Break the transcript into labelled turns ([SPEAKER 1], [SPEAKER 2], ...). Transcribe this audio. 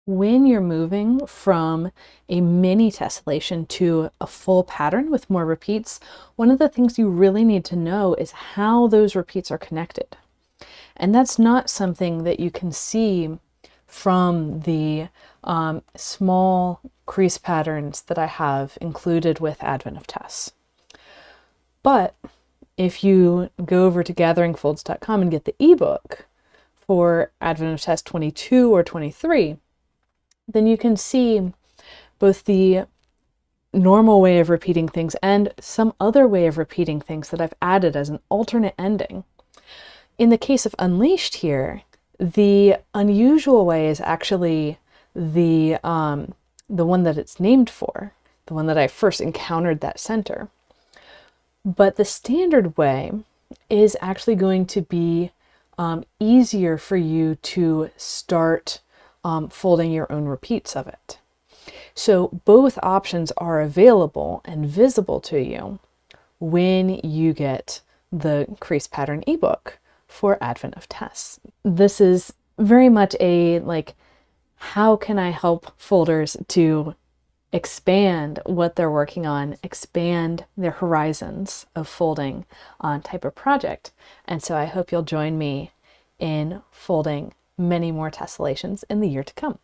[SPEAKER 1] When you're moving from a mini tessellation to a full pattern with more repeats, one of the things you really need to know is how those repeats are connected. And that's not something that you can see from the small crease patterns that I have included with Advent of Tess. But if you go over to gatheringfolds.com and get the ebook for Advent of Tess 22 or 23, then you can see both the normal way of repeating things and some other way of repeating things that I've added as an alternate ending. In the case of Unleashed here, the unusual way is actually the one that it's named for, the one that I first encountered that center. But the standard way is actually going to be easier for you to start folding your own repeats of it. So both options are available and visible to you when you get the crease pattern ebook for Advent of Tess. This is very much a how can I help folders to expand what they're working on, expand their horizons of folding type of project. And so I hope you'll join me in folding many more tessellations in the year to come.